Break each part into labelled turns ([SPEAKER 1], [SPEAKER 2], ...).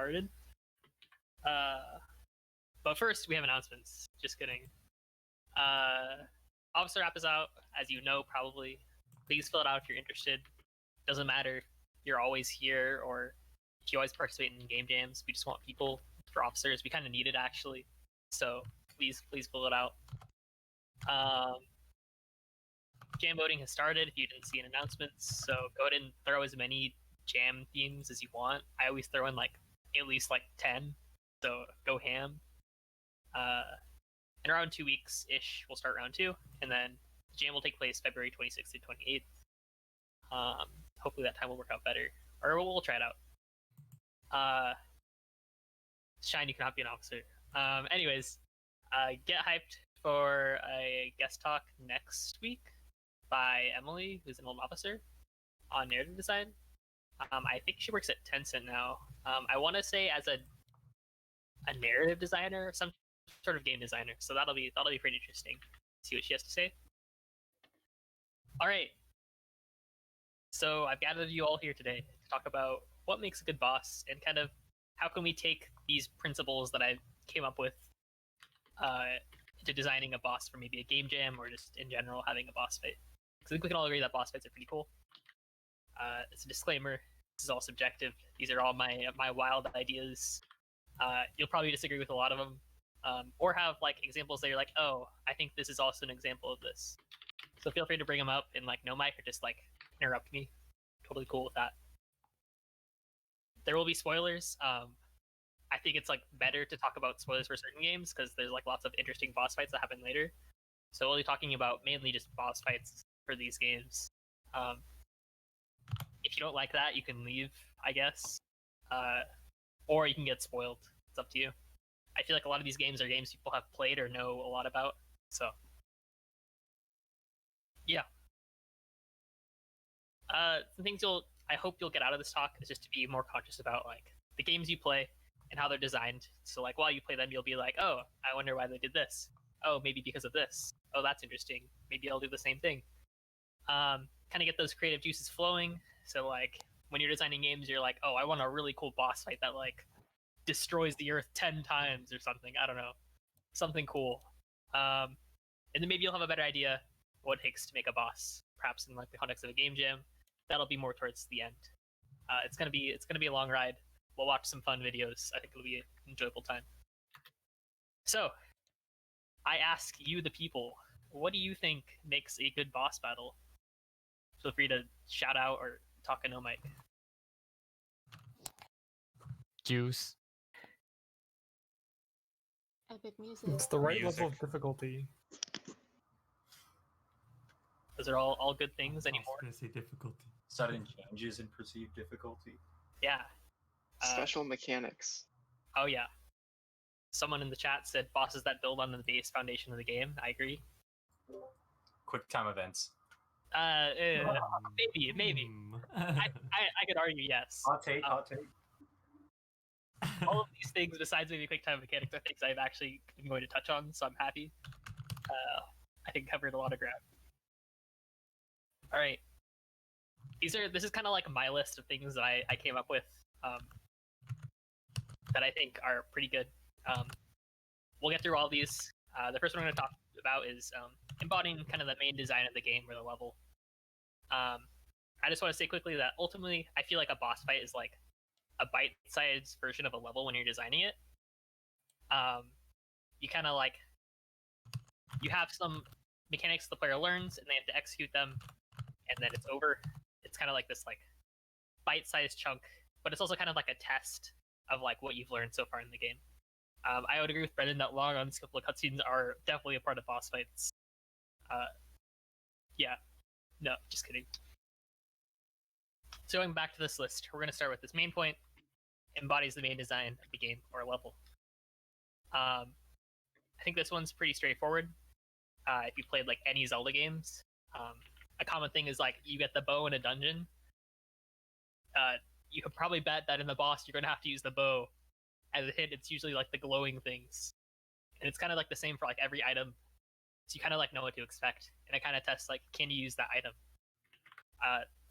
[SPEAKER 1] started. But first, we have announcements. Just kidding. Officer app is out, as you know, probably. Please fill it out if you're interested. Doesn't matter if you're always here or if you always participate in game jams. We just want people for officers. We kind of need it, actually. So please fill it out. Jam voting has started if you didn't see an announcement. So go ahead and throw as many jam themes as you want. I always throw in like at least like 10. So go ham. In around 2 weeks-ish, we'll start round 2. And then the jam will take place February 26th to 28th. Hopefully that time will work out better. Or we'll try it out. Shine, you cannot be an officer. Anyways, get hyped for a guest talk next week by Emily, who's an old officer, on narrative design. I think she works at Tencent now. I want to say as a narrative designer, some sort of game designer. So that'll be pretty interesting. See what she has to say. All right. So I've gathered you all here today to talk about what makes a good boss and kind of how can we take these principles that I came up with into designing a boss for maybe a game jam or just in general having a boss fight. Because I think we can all agree that boss fights are pretty cool. It's a disclaimer. This is all subjective. These are all my wild ideas. You'll probably disagree with a lot of them. Or have like examples that you're like, oh, I think this is also an example of this. So feel free to bring them up in like no mic or just like interrupt me. Totally cool with that. There will be spoilers. I think it's like better to talk about spoilers for certain games because there's like lots of interesting boss fights that happen later. So we'll be talking about mainly just boss fights for these games. If you don't like that, you can leave, I guess. Or you can get spoiled. It's up to you. I feel like a lot of these games are games people have played or know a lot about. So, yeah. The things I hope you'll get out of this talk is just to be more conscious about like the games you play and how they're designed. So like while you play them, you'll be like, oh, I wonder why they did this. Oh, maybe because of this. Oh, that's interesting. Maybe I'll do the same thing. Kind of get those creative juices flowing. So like when you're designing games, you're like, oh, I want a really cool boss fight that like destroys the earth 10 times or something. I don't know. Something cool. And then maybe you'll have a better idea what it takes to make a boss, perhaps in like the context of a game jam. That'll be more towards the end. It's gonna be a long ride. We'll watch some fun videos. I think it'll be an enjoyable time. So, I ask you, the people, what do you think makes a good boss battle? Feel free to shout out or talk in no mic.
[SPEAKER 2] Juice.
[SPEAKER 3] Epic music.
[SPEAKER 4] It's the right level of difficulty.
[SPEAKER 1] Those are all good things anymore.
[SPEAKER 5] I was going to say difficulty.
[SPEAKER 6] Sudden changes in perceived difficulty.
[SPEAKER 1] Yeah.
[SPEAKER 7] Special mechanics.
[SPEAKER 1] Oh yeah. Someone in the chat said bosses that build on the base foundation of the game. I agree.
[SPEAKER 6] Quick time events.
[SPEAKER 1] Maybe. I could argue yes.
[SPEAKER 6] Hot take.
[SPEAKER 1] All of these things, besides maybe quick time mechanics, are things I've actually been going to touch on, so I'm happy. I think covered a lot of ground. All right. This is kind of like my list of things that I came up with that I think are pretty good. We'll get through all these. The first one we're going to talk about is embodying kind of the main design of the game or the level. I just want to say quickly that ultimately, I feel like a boss fight is like a bite-sized version of a level when you're designing it. You kind of like you have some mechanics the player learns, and they have to execute them, and then it's over. It's kind of like this like bite-sized chunk, but it's also kind of like a test of like what you've learned so far in the game. I would agree with Brendan that long unskippable cutscenes are definitely a part of boss fights. Yeah, no, just kidding. So going back to this list, we're going to start with this main point. Embodies the main design of the game or level. I think this one's pretty straightforward. If you played like any Zelda games, a common thing is like you get the bow in a dungeon. You could probably bet that in the boss you're going to have to use the bow. As a hit, it's usually like the glowing things, and it's kind of like the same for like every item. So you kind of like know what to expect, and it kind of tests like, can you use that item?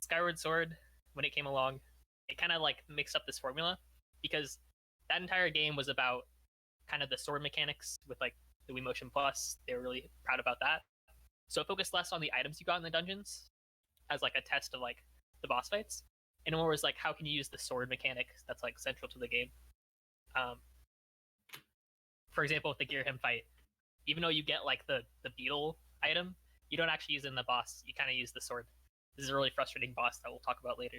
[SPEAKER 1] Skyward Sword, when it came along, it kind of like mixed up this formula because that entire game was about kind of the sword mechanics with like the Wii Motion Plus. They were really proud about that. So it focused less on the items you got in the dungeons as like a test of like the boss fights, and more was like how can you use the sword mechanic that's like central to the game. For example, with the Gearham fight, even though you get like the beetle item, you don't actually use it in the boss. You kind of use the sword. This is a really frustrating boss that we'll talk about later.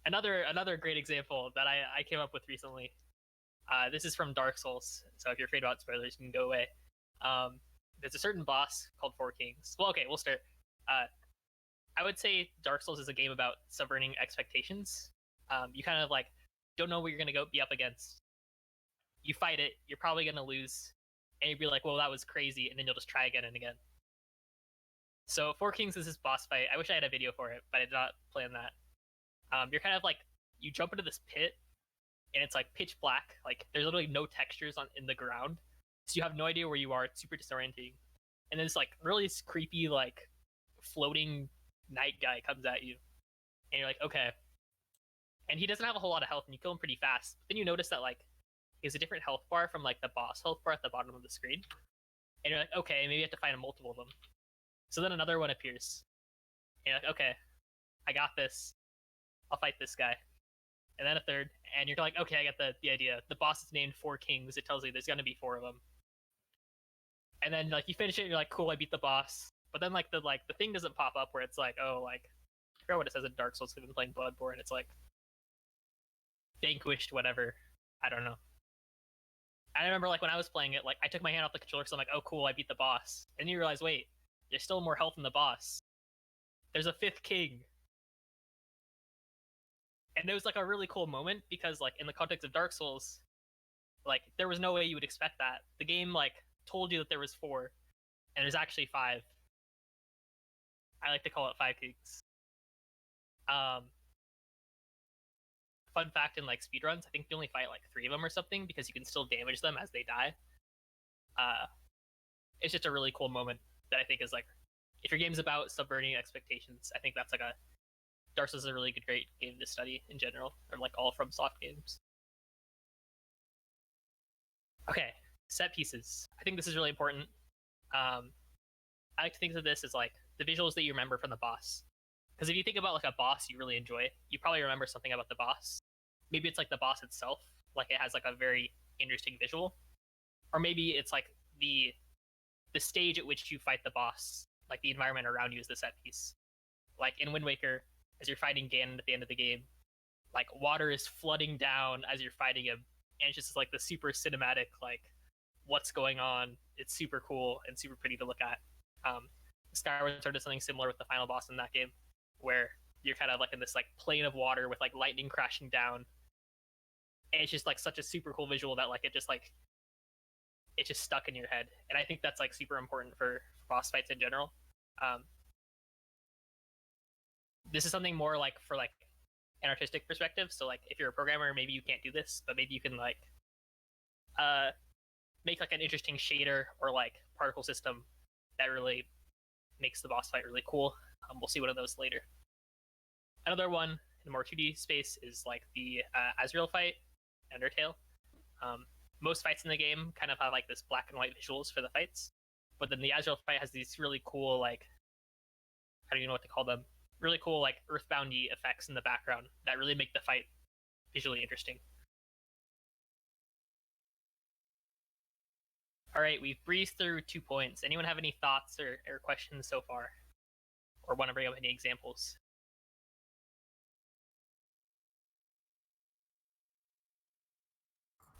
[SPEAKER 1] Another great example that I came up with recently. This is from Dark Souls, so if you're afraid about spoilers, you can go away. There's a certain boss called Four Kings. Well, okay, we'll start. I would say Dark Souls is a game about subverting expectations. You kind of like don't know what you're gonna be up against. You fight it, you're probably gonna lose, and you'd be like, "Well, that was crazy," and then you'll just try again and again. So Four Kings is this boss fight. I wish I had a video for it, but I did not plan that. You're kind of like you jump into this pit, and it's like pitch black. Like there's literally no textures in the ground, so you have no idea where you are. It's super disorienting. And then this like really creepy like floating night guy comes at you, and you're like, okay. And he doesn't have a whole lot of health, and you kill him pretty fast. But then you notice that like he has a different health bar from like the boss health bar at the bottom of the screen, and you're like, okay, maybe you have to find multiple of them. So then another one appears, and you're like, okay, I got this. I'll fight this guy. And then a third, and you're like, okay, I get the idea. The boss is named Four Kings. It tells you there's gonna be four of them. And then like you finish it, and you're like, cool, I beat the boss. But then like the thing doesn't pop up where it's like, oh, like I forgot what it says in Dark Souls. I've been playing Bloodborne. It's like vanquished, whatever. I don't know. I remember like when I was playing it, like I took my hand off the controller because I'm like, oh, cool, I beat the boss. And you realize, wait, there's still more health in the boss. There's a fifth king. And it was like a really cool moment because like in the context of Dark Souls, like there was no way you would expect that. The game like told you that there was four, and there's actually five. I like to call it five kings. Fun fact in like speedruns, I think you only fight like three of them or something because you can still damage them as they die. It's just a really cool moment that I think is like, if your game's about subverting expectations, I think that's like a Dark Souls is a really great game to study in general, or like all from soft games. Okay, set pieces. I think this is really important. I like to think of this as like the visuals that you remember from the boss. Because if you think about like a boss you really enjoy, you probably remember something about the boss. Maybe it's like the boss itself, like it has like a very interesting visual, or maybe it's like the stage at which you fight the boss, like the environment around you is the set piece. Like in Wind Waker, as you're fighting Ganon at the end of the game, like water is flooding down as you're fighting him, and it's just like the super cinematic, like what's going on. It's super cool and super pretty to look at. Skyward Sword does something similar with the final boss in that game, where you're kind of like in this like plane of water with like lightning crashing down, and it's just like such a super cool visual that like it's just stuck in your head. And I think that's like super important for boss fights in general. This is something more like for like an artistic perspective. So like if you're a programmer, maybe you can't do this, but maybe you can like make like an interesting shader or like particle system that really makes the boss fight really cool. We'll see one of those later. Another one in the more 2D space is like the Azrael fight, Undertale. Most fights in the game kind of have like this black and white visuals for the fights, but then the Azrael fight has these really cool like, I don't even know what to call them, really cool like earthboundy effects in the background that really make the fight visually interesting. All right, we've breezed through 2 points. Anyone have any thoughts or questions so far? Or want to bring up any examples?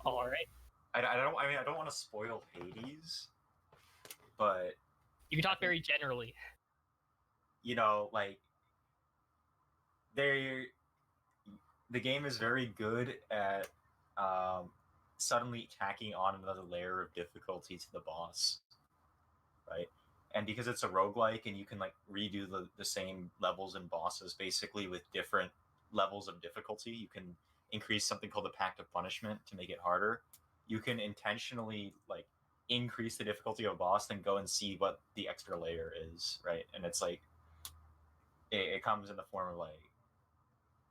[SPEAKER 1] All right.
[SPEAKER 6] I don't want to spoil Hades, but
[SPEAKER 1] you can talk very generally.
[SPEAKER 6] You know, like the game is very good at suddenly tacking on another layer of difficulty to the boss, right? And because it's a roguelike and you can like redo the same levels and bosses basically with different levels of difficulty, you can increase something called the Pact of Punishment to make it harder. You can intentionally like increase the difficulty of a boss, then go and see what the extra layer is, right? And it's like it comes in the form of like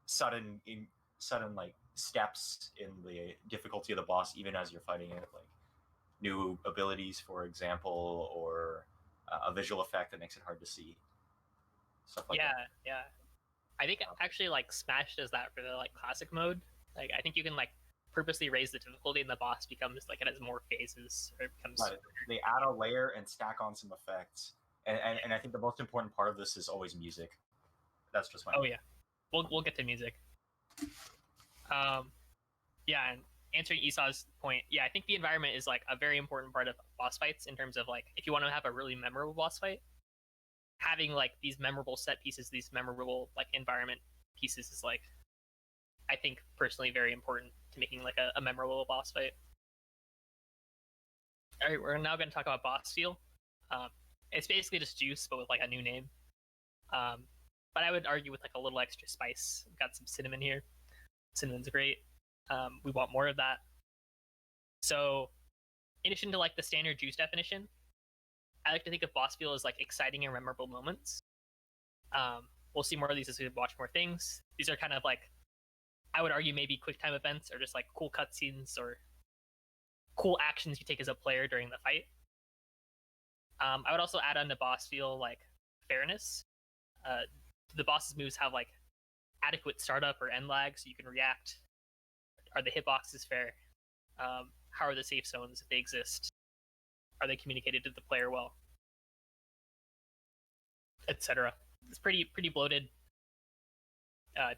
[SPEAKER 6] sudden like steps in the difficulty of the boss even as you're fighting it, like new abilities, for example, or a visual effect that makes it hard to see. Stuff like that.
[SPEAKER 1] Yeah. I think actually like Smash does that for the like classic mode. Like I think you can like purposely raise the difficulty and the boss becomes like it has more phases or it becomes.
[SPEAKER 6] But they add a layer and stack on some effects, and I think the most important part of this is always music. That's just my.
[SPEAKER 1] Oh yeah, we'll get to music. Yeah, and answering Esau's point, yeah, I think the environment is like a very important part of boss fights in terms of like if you want to have a really memorable boss fight, having like these memorable set pieces, these memorable like environment pieces is like, I think personally very important to making like a memorable boss fight. All right, we're now going to talk about boss feel. It's basically just juice, but with like a new name. But I would argue with like a little extra spice. We've got some cinnamon here. Cinnamon's great. We want more of that. So, in addition to like the standard juice definition, I like to think of boss feel as like exciting and memorable moments. We'll see more of these as we watch more things. These are kind of like, I would argue maybe quick time events or just like cool cutscenes or cool actions you take as a player during the fight. I would also add on the boss feel like fairness. The boss's moves have like adequate startup or end lag so you can react. Are the hitboxes fair? How are the safe zones if they exist? Are they communicated to the player well? Etc. It's pretty bloated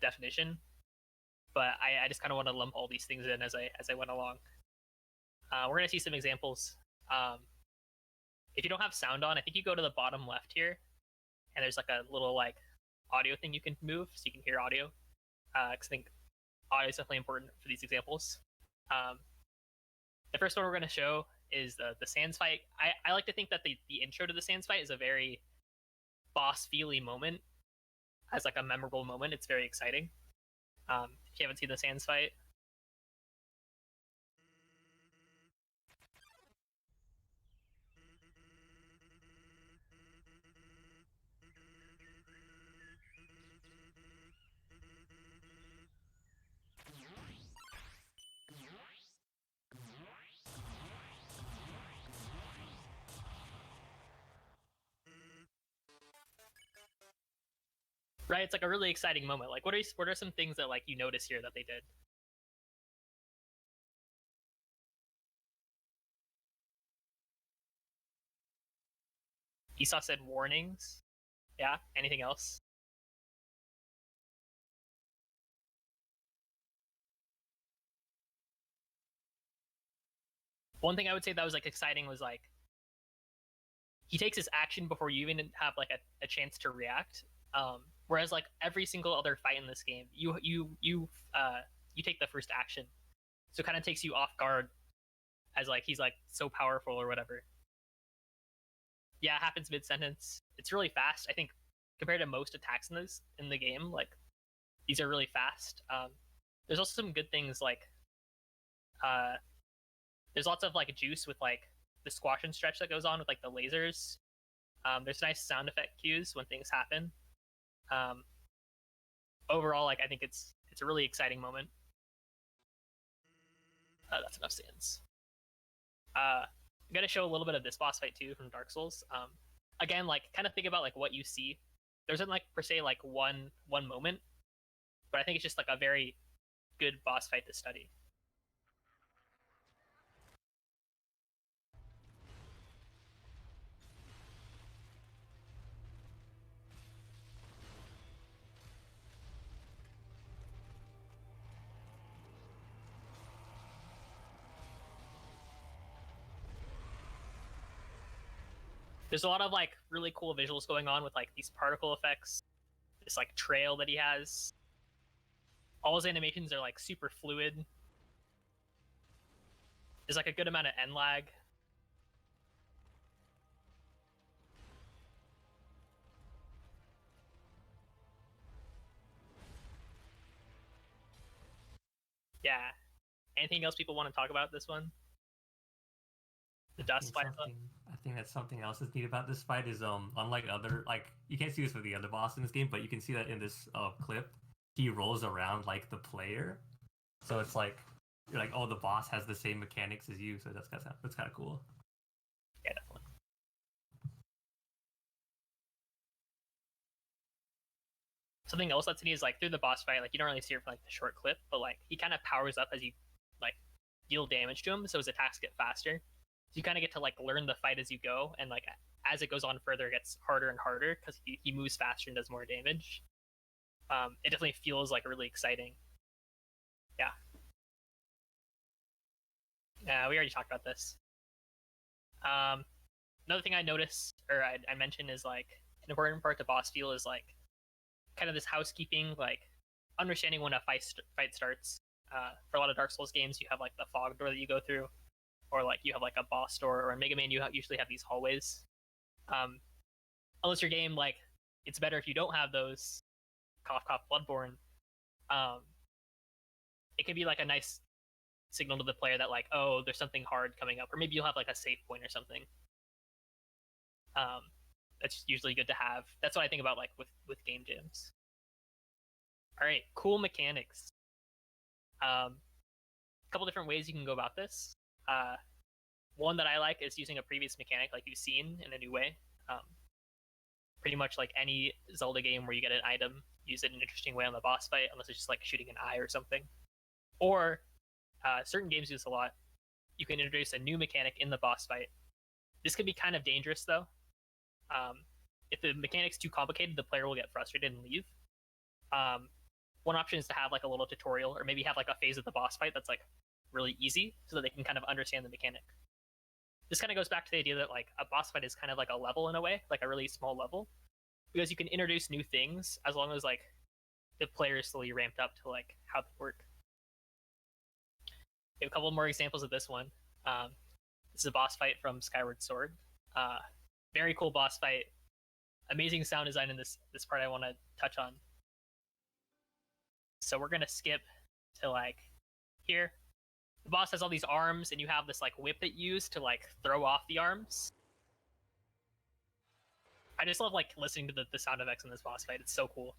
[SPEAKER 1] definition, but I just kind of want to lump all these things in as I went along. We're gonna see some examples. If you don't have sound on, I think you go to the bottom left here, and there's like a little like audio thing you can move so you can hear audio. Because I think audio is definitely important for these examples. The first one we're going to show is the Sans fight. I like to think that the intro to the Sans fight is a very boss-feely moment, as like a memorable moment. It's very exciting. If you haven't seen the Sans fight, right? It's like a really exciting moment. Like, what are some things that like you notice here that they did? Esau said warnings. Yeah. Anything else? One thing I would say that was like exciting was like he takes his action before you even have like a chance to react. Whereas like every single other fight in this game, you take the first action, so it kind of takes you off guard, as like he's like so powerful or whatever. Yeah, it happens mid sentence. It's really fast. I think compared to most attacks in the game, like these are really fast. There's also some good things like there's lots of like juice with like the squash and stretch that goes on with like the lasers. There's nice sound effect cues when things happen. Overall, like I think it's a really exciting moment. That's enough Sans. I'm gonna show a little bit of this boss fight too from Dark Souls. Again, like kind of think about like what you see. There isn't like per se like one moment, but I think it's just like a very good boss fight to study. There's a lot of like really cool visuals going on with like these particle effects, this like trail that he has. All his animations are like super fluid. There's like a good amount of end lag. Yeah. Anything else people want to talk about this one? The dust fight.
[SPEAKER 2] I think that's something else that's neat about this fight is unlike other, like you can't see this with the other boss in this game, but you can see that in this clip he rolls around like the player, So it's like you're like, oh, the boss has the same mechanics as you, so that's kind of cool.
[SPEAKER 1] Yeah, definitely. Something else that's neat is like through the boss fight, like you don't really see it for like the short clip, but like he kind of powers up as you like deal damage to him, so his attacks get faster. So you kind of get to like learn the fight as you go, and like as it goes on further, it gets harder and harder because he moves faster and does more damage. It definitely feels like really exciting. Yeah. Yeah, we already talked about this. Another thing I noticed, or I mentioned, is like an important part to boss feel is like kind of this housekeeping, like understanding when a fight starts. For a lot of Dark Souls games, you have like the fog door that you go through, or like you have like a boss door, or in Mega Man, you usually have these hallways. Unless your game, like, it's better if you don't have those. Cough, cough, Bloodborne. It can be like a nice signal to the player that like, oh, there's something hard coming up, or maybe you'll have like a save point or something. That's usually good to have. That's what I think about like with game jams. All right, cool mechanics. A couple different ways you can go about this. One that I like is using a previous mechanic like you've seen in a new way. Pretty much like any Zelda game where you get an item, use it in an interesting way on the boss fight, unless it's just like shooting an eye or something. Or certain games use a lot. You can introduce a new mechanic in the boss fight. This can be kind of dangerous though. If the mechanic's too complicated, the player will get frustrated and leave. One option is to have like a little tutorial, or maybe have like a phase of the boss fight that's like really easy, so that they can kind of understand the mechanic. This kind of goes back to the idea that like a boss fight is kind of like a level in a way, like a really small level, because you can introduce new things as long as like the player is slowly ramped up to like how they work. We have a couple more examples of this one. This is a boss fight from Skyward Sword. Very cool boss fight. Amazing sound design in this part I want to touch on. So we're gonna skip to like here. The boss has all these arms, and you have this like whip that you use to like throw off the arms. I just love like listening to the sound effects in this boss fight. It's so cool.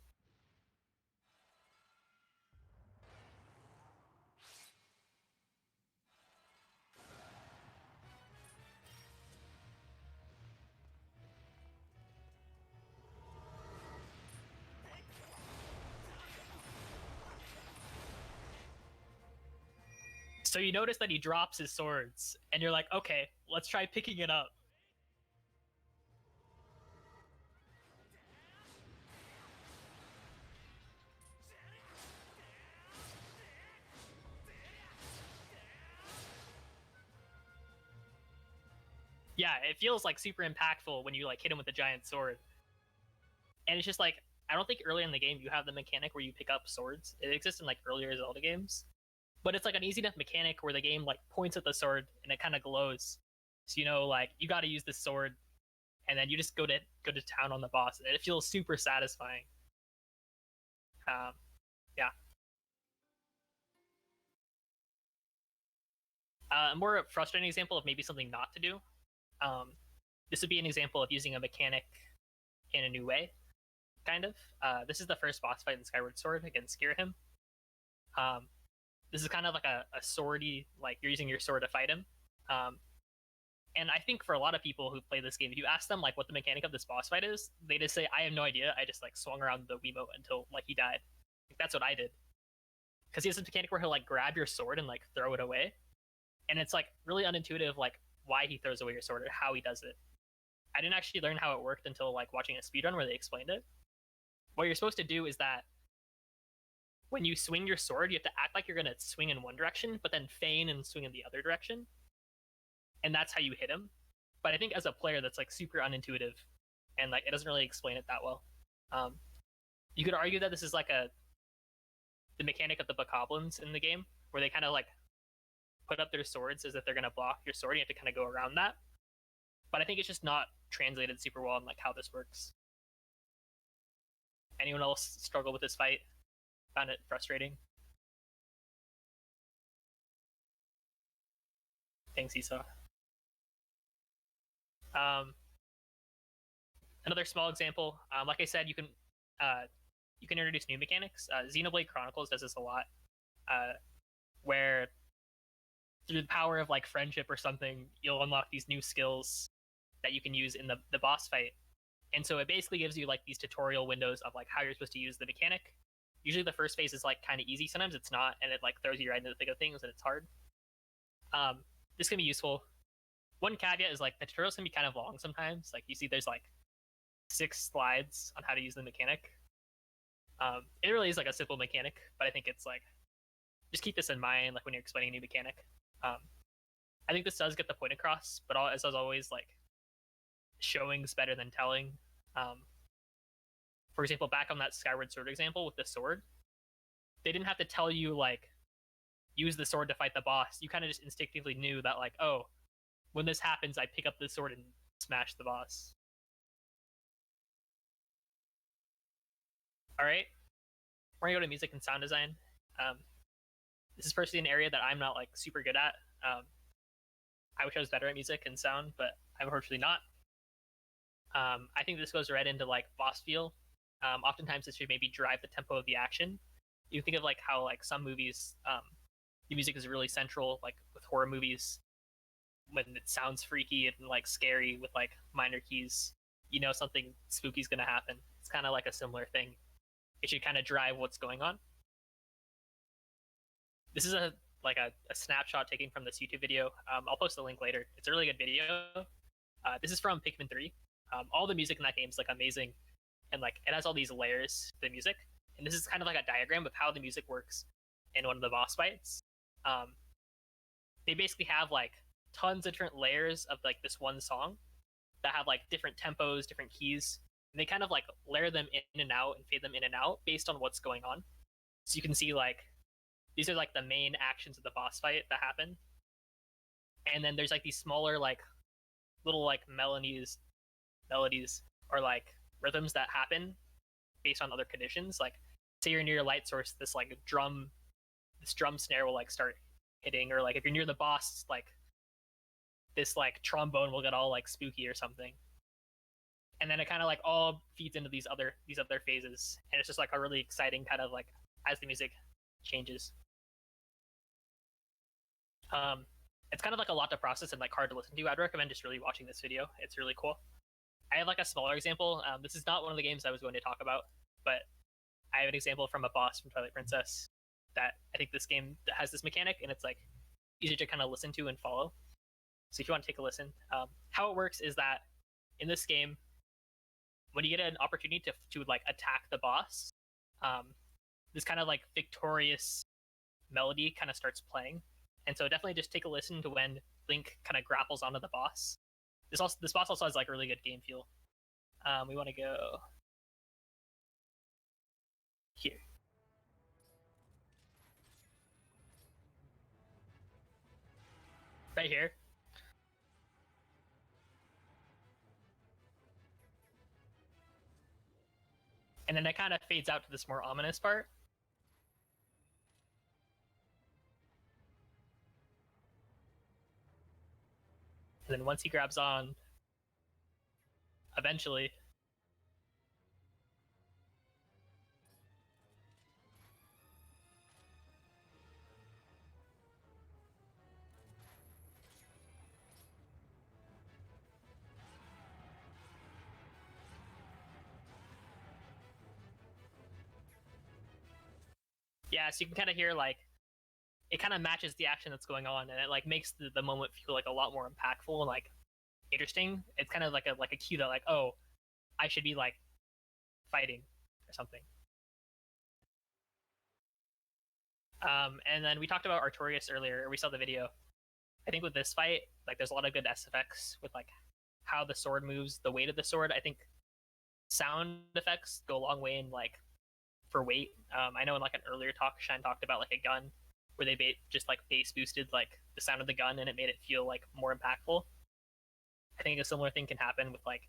[SPEAKER 1] So you notice that he drops his swords, and you're like, okay, let's try picking it up. Yeah, it feels like super impactful when you like hit him with a giant sword. And it's just like, I don't think early in the game you have the mechanic where you pick up swords. It exists in like earlier Zelda games. But it's like an easy enough mechanic where the game like points at the sword and it kind of glows. So you know, like you got to use this sword, and then you just go to town on the boss, and it feels super satisfying. Yeah. A more frustrating example of maybe something not to do. This would be an example of using a mechanic in a new way, kind of. This is the first boss fight in Skyward Sword against Skirhim. This is kind of like a swordy, like you're using your sword to fight him. And I think for a lot of people who play this game, if you ask them like what the mechanic of this boss fight is, they just say, I have no idea. I just like swung around the Wiimote until like he died. Like, that's what I did. Because he has this mechanic where he'll like grab your sword and like throw it away. And it's like really unintuitive, like why he throws away your sword or how he does it. I didn't actually learn how it worked until like watching a speedrun where they explained it. What you're supposed to do is that when you swing your sword, you have to act like you're going to swing in one direction, but then feign and swing in the other direction. And that's how you hit him. But I think as a player, that's like super unintuitive, and like it doesn't really explain it that well. You could argue that this is like the mechanic of the bokoblins in the game, where they kind of like put up their swords as if they're going to block your sword. You have to kind of go around that. But I think it's just not translated super well on like how this works. Anyone else struggle with this fight? Found it frustrating? Thanks, Esau. Another small example, like I said, you can introduce new mechanics. Xenoblade Chronicles does this a lot. where through the power of like friendship or something, you'll unlock these new skills that you can use in the boss fight. And so it basically gives you like these tutorial windows of like how you're supposed to use the mechanic. Usually the first phase is like kind of easy, sometimes it's not, and it like throws you right into the thick of things and it's hard. This can be useful. One caveat is like the tutorials can be kind of long sometimes. Like you see there's like 6 slides on how to use the mechanic. It really is like a simple mechanic, but I think it's like, just keep this in mind like when you're explaining a new mechanic. I think this does get the point across, but as always, like showing's better than telling. For example, back on that Skyward Sword example with the sword, they didn't have to tell you like use the sword to fight the boss. You kind of just instinctively knew that like, oh, when this happens, I pick up the sword and smash the boss. All right, we're gonna go to music and sound design. This is personally an area that I'm not like super good at. I wish I was better at music and sound, but I'm unfortunately not. I think this goes right into like boss feel. Oftentimes this should maybe drive the tempo of the action. You think of like how like some movies, the music is really central, like with horror movies, when it sounds freaky and like scary with like minor keys, you know something spooky is gonna happen. It's kind of like a similar thing. It should kind of drive what's going on. This is a snapshot taken from this YouTube video. I'll post the link later. It's a really good video. This is from Pikmin 3. All the music in that game is like amazing, and like it has all these layers to the music. And this is kind of like a diagram of how the music works in one of the boss fights. They basically have like tons of different layers of like this one song that have like different tempos, different keys, and they kind of like layer them in and out and fade them in and out based on what's going on. So you can see like these are like the main actions of the boss fight that happen, and then there's like these smaller like little like melodies or like rhythms that happen based on other conditions. Like say you're near a light source, this drum snare will like start hitting, or like if you're near the boss, like this like trombone will get all like spooky or something. And then it kind of like all feeds into these other phases, and it's just like a really exciting kind of like as the music changes. It's kind of like a lot to process and like hard to listen to. I'd recommend just really watching this video. It's really cool. I have like a smaller example. This is not one of the games I was going to talk about, but I have an example from a boss from Twilight Princess that I think this game has this mechanic, and it's like easy to kind of listen to and follow. So if you want to take a listen, how it works is that in this game, when you get an opportunity to like attack the boss, this kind of like victorious melody kind of starts playing. And so definitely just take a listen to when Link kind of grapples onto the boss. This boss also has like really good game feel. We want to go here. Right here. And then it kind of fades out to this more ominous part. And then once he grabs on, eventually, yeah, so you can kind of hear like it kind of matches the action that's going on, and it like makes the moment feel like a lot more impactful and like interesting. It's kind of like a cue that like, oh, I should be like fighting or something. And then we talked about Artorias earlier, or we saw the video. I think with this fight, like there's a lot of good SFX with like how the sword moves, the weight of the sword. I think sound effects go a long way in like for weight. I know in like an earlier talk, Shine talked about like a gun where they just like bass boosted like the sound of the gun, and it made it feel like more impactful. I think a similar thing can happen with like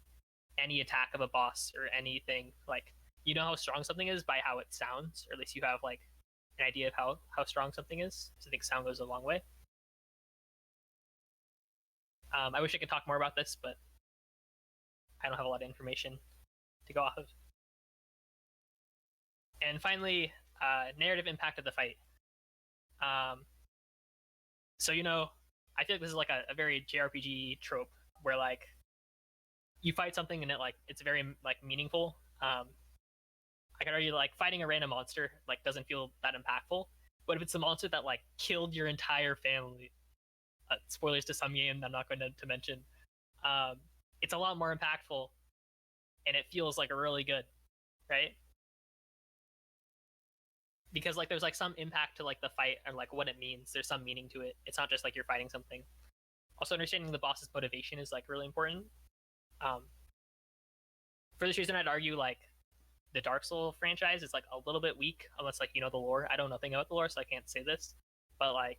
[SPEAKER 1] any attack of a boss or anything. Like you know how strong something is by how it sounds, or at least you have like an idea of how strong something is. So I think sound goes a long way. I wish I could talk more about this, but I don't have a lot of information to go off of. And finally, narrative impact of the fight. So I feel like this is like a very JRPG trope where like you fight something and it's very like meaningful. I could argue like fighting a random monster like doesn't feel that impactful, but if it's a monster that like killed your entire family, spoilers to some game that I'm not going to mention, it's a lot more impactful, and it feels like really good, right? Because like there's like some impact to like the fight and like what it means. There's some meaning to it. It's not just like you're fighting something. Also, understanding the boss's motivation is like really important. For this reason, I'd argue like the Dark Souls franchise is like a little bit weak unless like you know the lore. I don't know nothing about the lore, so I can't say this. But like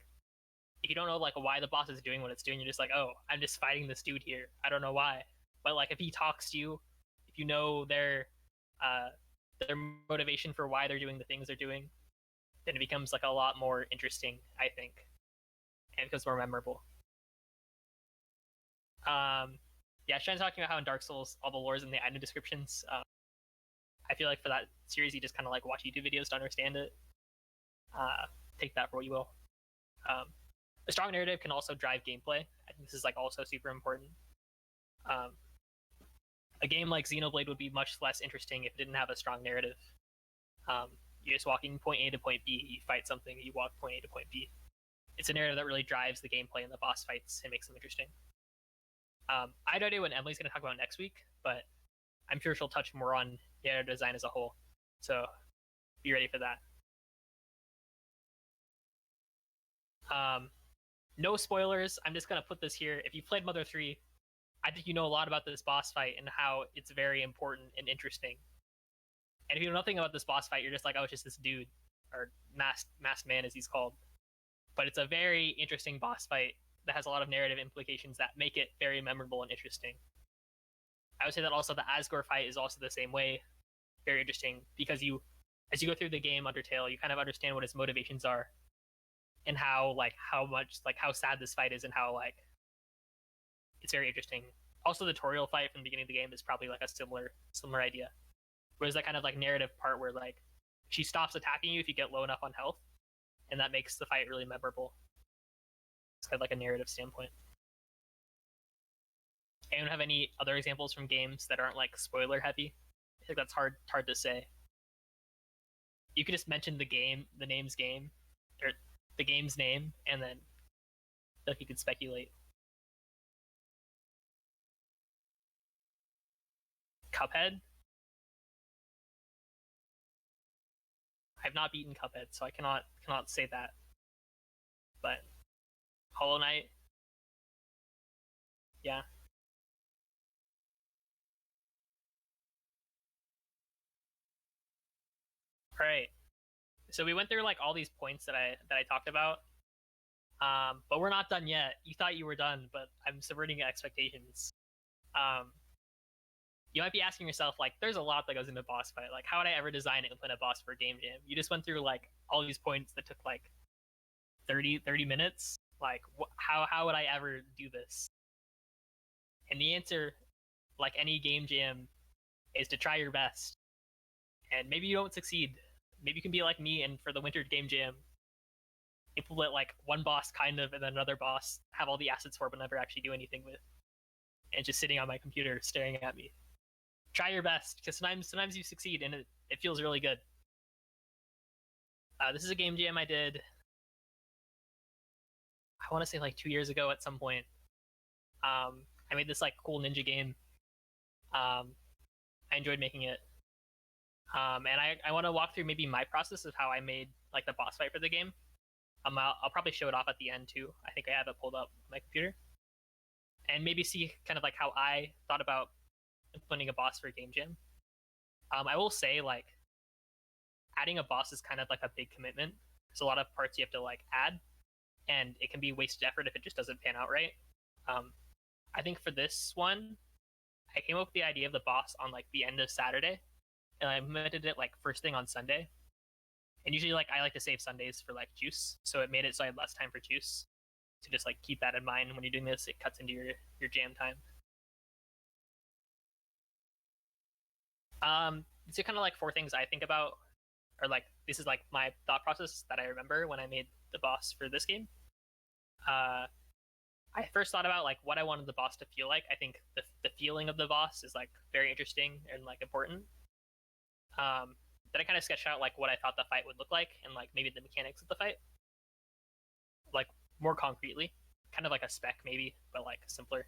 [SPEAKER 1] if you don't know like why the boss is doing what it's doing, you're just like, oh, I'm just fighting this dude here. I don't know why. But like if he talks to you, if you know their motivation for why they're doing the things they're doing, then it becomes like a lot more interesting, I think, and becomes more memorable. Yeah, Shine's talking about how in Dark Souls all the lore is in the item descriptions. I feel like for that series, you just kind of like watch YouTube videos to understand it. Take that for what you will. A strong narrative can also drive gameplay. I think this is like also super important. A game like Xenoblade would be much less interesting if it didn't have a strong narrative. You're just walking point A to point B, you fight something, you walk point A to point B. It's a narrative that really drives the gameplay and the boss fights and makes them interesting. I have no idea what Emily's going to talk about next week, but I'm sure she'll touch more on narrative design as a whole. So be ready for that. No spoilers. I'm just going to put this here. If you played Mother 3, I think you know a lot about this boss fight and how it's very important and interesting. And if you know nothing about this boss fight, you're just like, oh, it's just this dude, or masked man as he's called. But it's a very interesting boss fight that has a lot of narrative implications that make it very memorable and interesting. I would say that also the Asgore fight is also the same way, very interesting, because as you go through the game Undertale, you kind of understand what his motivations are, and how sad this fight is, and how like it's very interesting. Also, the Toriel fight from the beginning of the game is probably like a similar idea. Whereas that kind of like narrative part where like she stops attacking you if you get low enough on health, and that makes the fight really memorable. It's kind of like a narrative standpoint. Anyone have any other examples from games that aren't like spoiler heavy? I think that's hard to say. You could just mention the name's game, or the game's name, and then like you could speculate. Cuphead? I've not beaten Cuphead, so I cannot say that. But Hollow Knight, yeah. All right. So we went through like all these points that I talked about, but we're not done yet. You thought you were done, but I'm subverting expectations. You might be asking yourself, like, there's a lot that goes into a boss fight. Like, how would I ever design and implement a boss for a game jam? You just went through like all these points that took like 30 minutes. Like, how would I ever do this? And the answer, like any game jam, is to try your best. And maybe you don't succeed. Maybe you can be like me, and for the Winter Game Jam, implement like one boss kind of, and then another boss, have all the assets for, but never actually do anything with, and just sitting on my computer staring at me. Try your best, because sometimes you succeed, and it feels really good. This is a game jam I did, I want to say like 2 years ago at some point. I made this like cool ninja game. I enjoyed making it. And I want to walk through maybe my process of how I made like the boss fight for the game. I'll probably show it off at the end too. I think I have it pulled up on my computer. And maybe see kind of like how I thought about implementing a boss for a game jam. I will say like adding a boss is kind of like a big commitment. There's a lot of parts you have to like add, and it can be wasted effort if it just doesn't pan out right. I think for this one, I came up with the idea of the boss on like the end of Saturday, and I implemented it like first thing on Sunday. And usually like I like to save Sundays for like juice, so it made it so I had less time for juice. So just like keep that in mind when you're doing this. It cuts into your jam time. These are kind of like 4 things I think about, or like this is like my thought process that I remember when I made the boss for this game. I first thought about like what I wanted the boss to feel like. I think the feeling of the boss is like very interesting and like important. Then I kind of sketched out like what I thought the fight would look like and like maybe the mechanics of the fight, like more concretely, kind of like a spec maybe, but like simpler.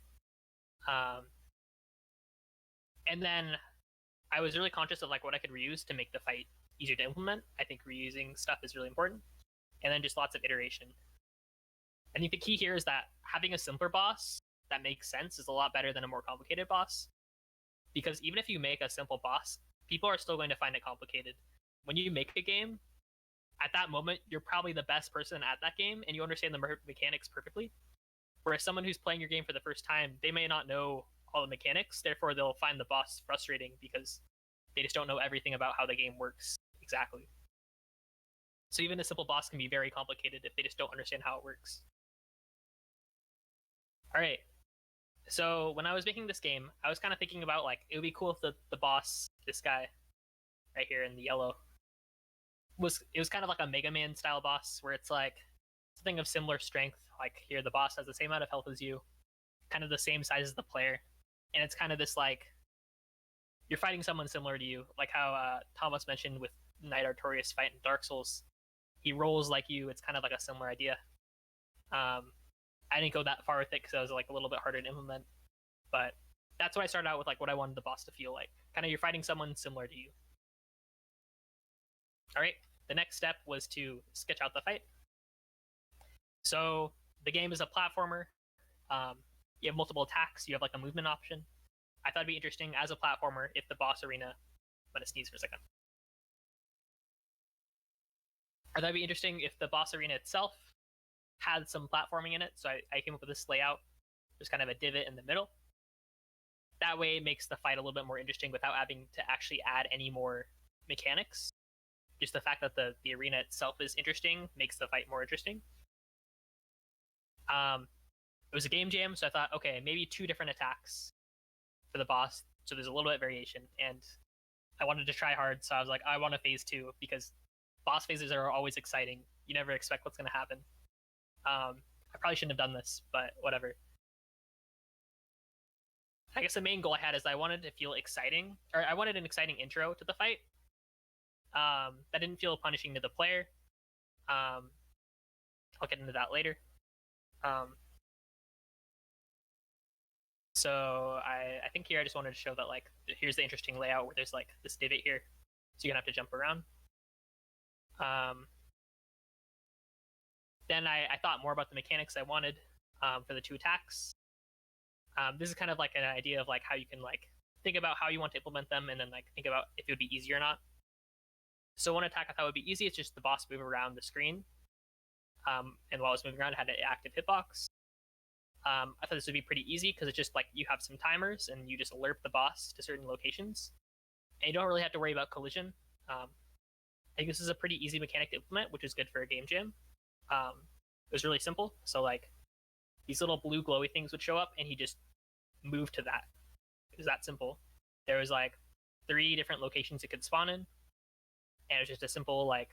[SPEAKER 1] And then I was really conscious of like what I could reuse to make the fight easier to implement. I think reusing stuff is really important, and then just lots of iteration. I think the key here is that having a simpler boss that makes sense is a lot better than a more complicated boss, because even if you make a simple boss, people are still going to find it complicated. When you make a game, at that moment, you're probably the best person at that game, and you understand the mechanics perfectly. Whereas someone who's playing your game for the first time, they may not know all the mechanics, therefore they'll find the boss frustrating because they just don't know everything about how the game works exactly. So even a simple boss can be very complicated if they just don't understand how it works. All right. So when I was making this game, I was kind of thinking about like it would be cool if the boss, this guy right here in the yellow, it was kind of like a Mega Man style boss where it's like something of similar strength. Like here, the boss has the same amount of health as you, kind of the same size as the player, and it's kind of this like you're fighting someone similar to you, like how Thomas mentioned with Knight Artorias fight in Dark Souls. He rolls like you. It's kind of like a similar idea. I didn't go that far with it because it was like a little bit harder to implement, but that's why I started out with like what I wanted the boss to feel like. Kind of you're fighting someone similar to you. All right, the next step was to sketch out the fight. So the game is a platformer. You have multiple attacks. You have like a movement option. I thought it'd be interesting as a platformer if the boss arena. I'm gonna sneeze for a second. I thought it'd be interesting if the boss arena itself had some platforming in it. So I came up with this layout. There's kind of a divot in the middle. That way it makes the fight a little bit more interesting without having to actually add any more mechanics. Just the fact that the arena itself is interesting makes the fight more interesting. It was a game jam, so I thought, okay, maybe 2 different attacks for the boss, so there's a little bit of variation. And I wanted to try hard, so I was like, I want a phase 2 because boss phases are always exciting. You never expect what's going to happen. I probably shouldn't have done this, but whatever. I guess the main goal I had is I wanted to feel exciting, or I wanted an exciting intro to the fight. That didn't feel punishing to the player. I'll get into that later. So I think here I just wanted to show that like here's the interesting layout where there's like this divot here, so you're gonna have to jump around. Then I thought more about the mechanics I wanted for the 2 attacks. This is kind of like an idea of like how you can like think about how you want to implement them, and then like think about if it would be easy or not. So one attack I thought would be easy. It's just the boss move around the screen, and while I was moving around, it had an active hitbox. I thought this would be pretty easy because it's just like you have some timers and you just alert the boss to certain locations, and you don't really have to worry about collision. I think this is a pretty easy mechanic to implement, which is good for a game jam. It was really simple. So like these little blue glowy things would show up, and he just moved to that. It was that simple. There was like 3 different locations it could spawn in, and it was just a simple like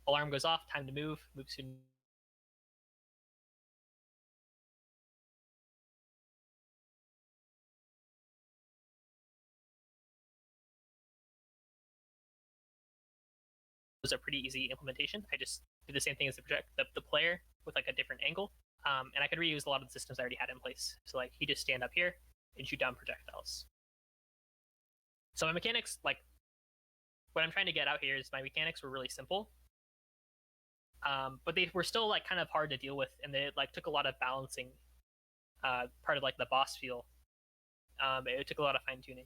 [SPEAKER 1] alarm goes off, time to move, move to. Was a pretty easy implementation. I just did the same thing as the player with like a different angle, and I could reuse a lot of the systems I already had in place. So like he just stand up here and shoot down projectiles. So my mechanics, like what I'm trying to get out here is my mechanics were really simple, but they were still like kind of hard to deal with, and they like took a lot of balancing, part of like the boss feel. It took a lot of fine tuning.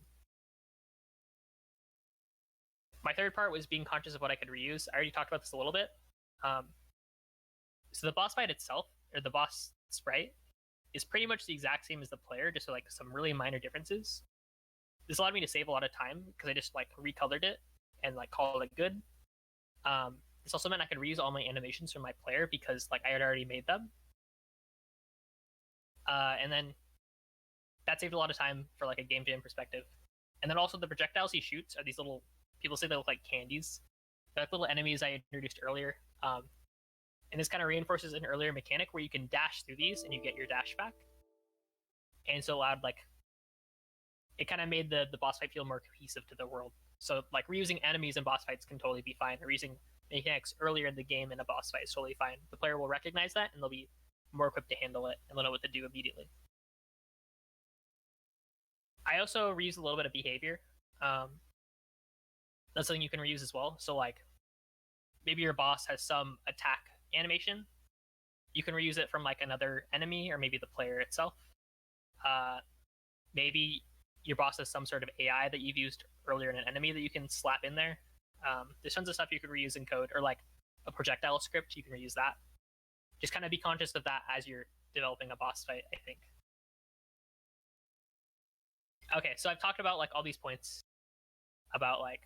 [SPEAKER 1] My third part was being conscious of what I could reuse. I already talked about this a little bit. So the boss fight itself, or the boss sprite, is pretty much the exact same as the player, just with like some really minor differences. This allowed me to save a lot of time because I just like recolored it and like called it good. This also meant I could reuse all my animations from my player because like I had already made them. And then that saved a lot of time for like a game jam perspective. And then also the projectiles he shoots are these little, people say they look like candies. They're like little enemies I introduced earlier. And this kind of reinforces an earlier mechanic where you can dash through these and you get your dash back. And so allowed like it kind of made the boss fight feel more cohesive to the world. So like reusing enemies in boss fights can totally be fine. Or using mechanics earlier in the game in a boss fight is totally fine. The player will recognize that and they'll be more equipped to handle it and they'll know what to do immediately. I also reuse a little bit of behavior. That's something you can reuse as well. So like maybe your boss has some attack animation. You can reuse it from like another enemy or maybe the player itself. Maybe your boss has some sort of AI that you've used earlier in an enemy that you can slap in there. There's tons of stuff you can reuse in code, or like a projectile script, you can reuse that. Just kind of be conscious of that as you're developing a boss fight, I think. Okay, so I've talked about like all these points about like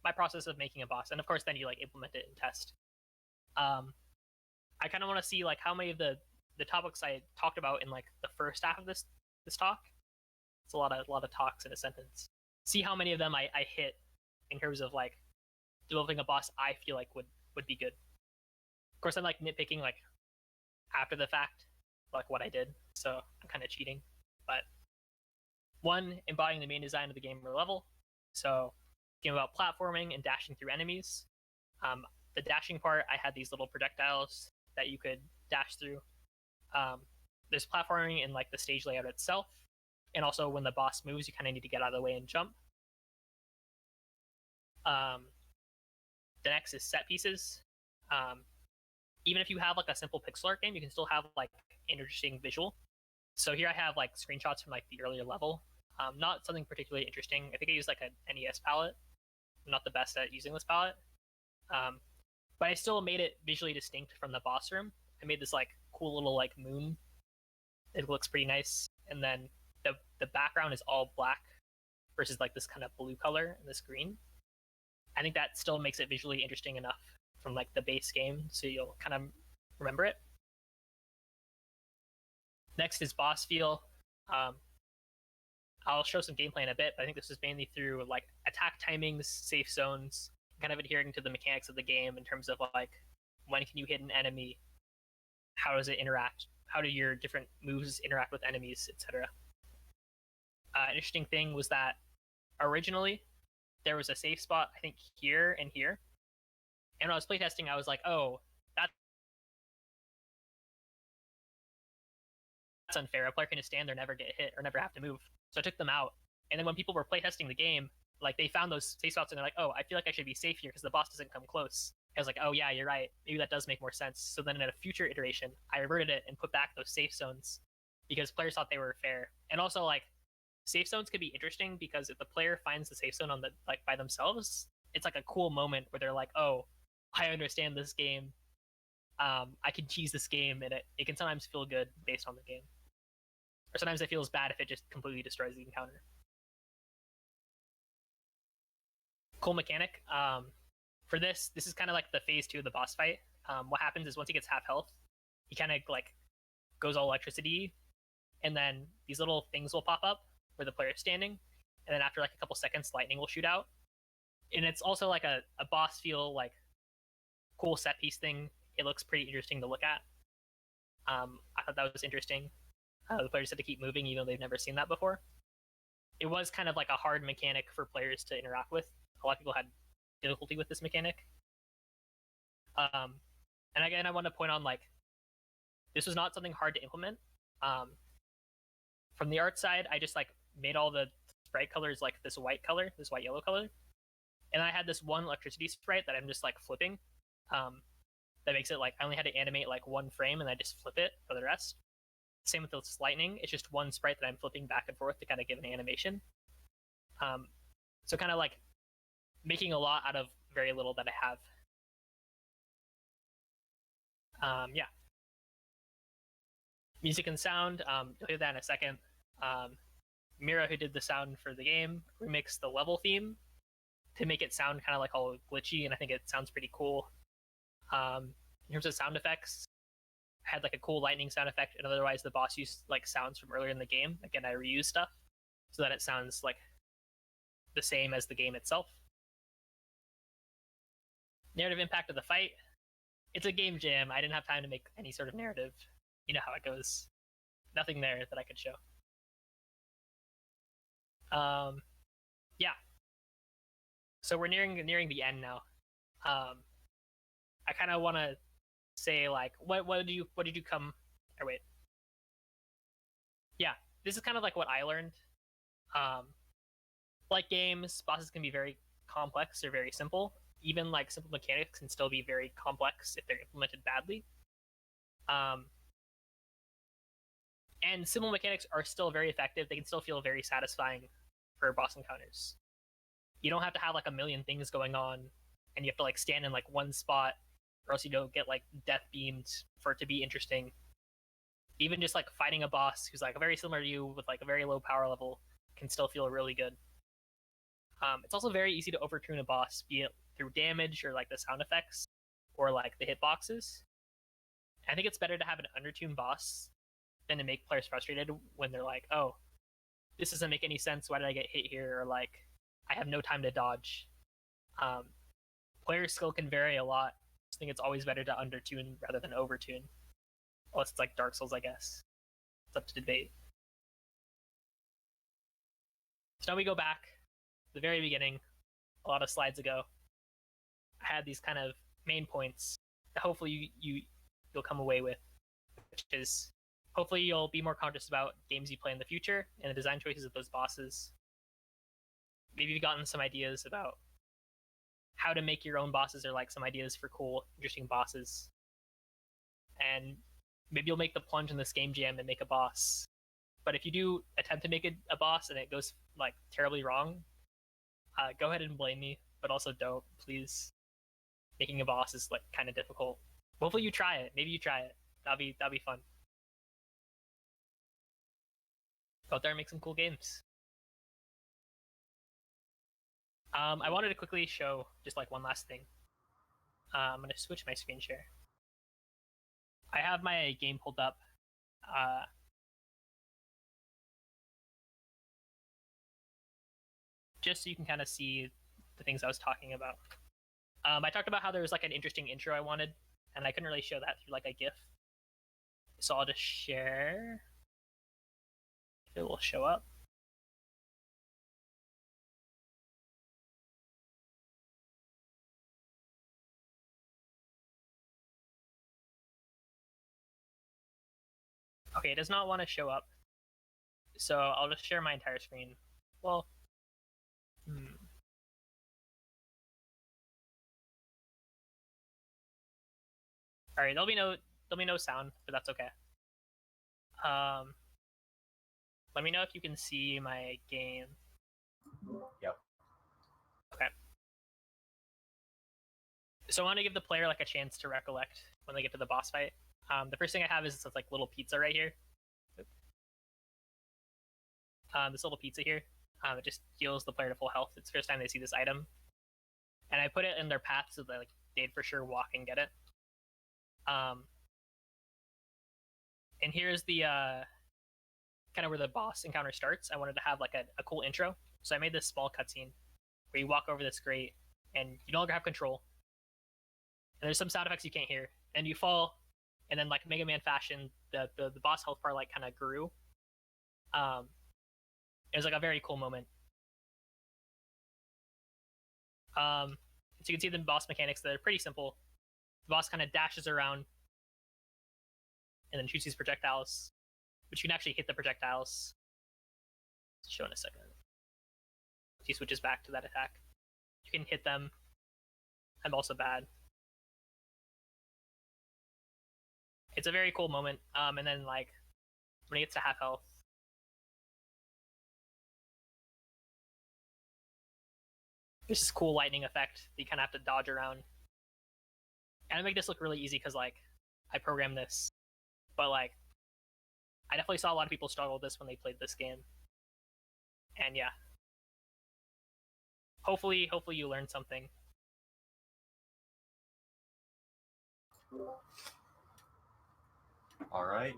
[SPEAKER 1] my process of making a boss, and of course then you like implement it and test. I kind of want to see like how many of the topics I talked about in like the first half of this talk. It's a lot of talks in a sentence. See how many of them I hit in terms of like developing a boss I feel like would be good. Of course, I'm like nitpicking like after the fact, like what I did, so I'm kind of cheating. But one, embodying the main design of the game or level. So game about platforming and dashing through enemies. The dashing part, I had these little projectiles that you could dash through. There's platforming in like the stage layout itself, and also when the boss moves, you kind of need to get out of the way and jump. The next is set pieces. Even if you have like a simple pixel art game, you can still have like interesting visual. So here I have like screenshots from like the earlier level. Not something particularly interesting. I think I used like an NES palette. I'm not the best at using this palette. But I still made it visually distinct from the boss room. I made this like cool little like moon. It looks pretty nice. And then the background is all black versus like this kind of blue color and this green. I think that still makes it visually interesting enough from like the base game, so you'll kind of remember it. Next is boss feel. I'll show some gameplay in a bit, but I think this is mainly through like attack timings, safe zones, kind of adhering to the mechanics of the game in terms of like when can you hit an enemy, how does it interact, how do your different moves interact with enemies, etc. An interesting thing was that originally there was a safe spot, I think here and here. And when I was playtesting, I was like, oh, that's unfair. A player can just stand there, never get hit, or never have to move. So I took them out. And then when people were playtesting the game, like they found those safe spots and they're like, oh, I feel like I should be safe here because the boss doesn't come close. I was like, oh yeah, you're right. Maybe that does make more sense. So then in a future iteration, I reverted it and put back those safe zones because players thought they were fair. And also like safe zones could be interesting because if the player finds the safe zone on the like by themselves, it's like a cool moment where they're like, oh, I understand this game. I can cheese this game, and it can sometimes feel good based on the game. Or sometimes it feels bad if it just completely destroys the encounter. Cool mechanic. For this is kind of like the phase 2 of the boss fight. What happens is once he gets half health, he kind of like goes all electricity, and then these little things will pop up where the player is standing, and then after like a couple seconds, lightning will shoot out. And it's also like a boss feel like cool set piece thing. It looks pretty interesting to look at. I thought that was interesting. The players had to keep moving even though they've never seen that before. It was kind of like a hard mechanic for players to interact with. A lot of people had difficulty with this mechanic. And again, I want to point on like this was not something hard to implement. From the art side, I just like made all the sprite colors like this white color, this white yellow color. And I had this one electricity sprite that I'm just like flipping. That makes it like I only had to animate like one frame and I just flip it for the rest. Same with this lightning. It's just one sprite that I'm flipping back and forth to kind of give an animation. So kind of like making a lot out of very little that I have. Yeah. Music and sound. You'll hear that in a second. Mira, who did the sound for the game, remixed the level theme to make it sound kind of like all glitchy, and I think it sounds pretty cool. In terms of sound effects, I had like a cool lightning sound effect, and otherwise the boss used like sounds from earlier in the game. Again, I reused stuff so that it sounds like the same as the game itself. Narrative impact of the fight. it's a game jam. I didn't have time to make any sort of narrative. You know how it goes. Nothing there that I could show. Yeah. So we're nearing the end now. I kind of want to say like, what did you come? Or wait. Yeah, this is kind of like what I learned. Like games, bosses can be very complex or very simple. Even like simple mechanics can still be very complex if they're implemented badly. And simple mechanics are still very effective. They can still feel very satisfying for boss encounters. You don't have to have like a million things going on, and you have to like stand in like one spot, or else you don't get like death beamed for it to be interesting. Even just like fighting a boss who's like very similar to you with like a very low power level can still feel really good. It's also very easy to overturn a boss, be it through damage or like the sound effects or like the hitboxes. I think it's better to have an undertuned boss than to make players frustrated when they're like, oh, this doesn't make any sense. Why did I get hit here? Or like, I have no time to dodge. Player skill can vary a lot. I think it's always better to undertune rather than overtune. Unless it's like Dark Souls, I guess. It's up to debate. So now we go back to the very beginning, a lot of slides ago. I had these kind of main points that hopefully you'll come away with, which is hopefully you'll be more conscious about games you play in the future and the design choices of those bosses. Maybe you've gotten some ideas about how to make your own bosses or like some ideas for cool, interesting bosses. And maybe you'll make the plunge in this game jam and make a boss. But if you do attempt to make a boss and it goes like terribly wrong, go ahead and blame me, but also don't, please. Making a boss is like kind of difficult. Hopefully you try it. Maybe you try it. That'll be fun. Go out there and make some cool games. I wanted to quickly show just like one last thing. I'm gonna switch my screen share. I have my game pulled up. Just so you can kind of see the things I was talking about. I talked about how there was like an interesting intro I wanted, and I couldn't really show that through like a GIF. So I'll just share. If it will show up. Okay, it does not want to show up. So I'll just share my entire screen. Well, all right, there'll be no sound, but that's okay. Let me know if you can see my game.
[SPEAKER 6] Yep.
[SPEAKER 1] Okay. So I want to give the player like a chance to recollect when they get to the boss fight. The first thing I have is this like little pizza right here. This little pizza here. It just heals the player to full health. It's the first time they see this item. And I put it in their path so that like they'd for sure walk and get it. And here's the kind of where the boss encounter starts. I wanted to have like a cool intro. So I made this small cutscene where you walk over this grate and you no longer have control. And there's some sound effects you can't hear. And you fall, and then like Mega Man fashion, the boss health bar like kind of grew. It was like a very cool moment. So you can see the boss mechanics that are pretty simple. The boss kind of dashes around and then shoots these projectiles, which you can actually hit the projectiles. I'll show in a second. He switches back to that attack. You can hit them. I'm also bad. It's a very cool moment. And then like when he gets to half health, there's this cool lightning effect that you kind of have to dodge around. And I make this look really easy because like I programmed this, but like I definitely saw a lot of people struggle with this when they played this game. And yeah, hopefully you learned something.
[SPEAKER 6] All right.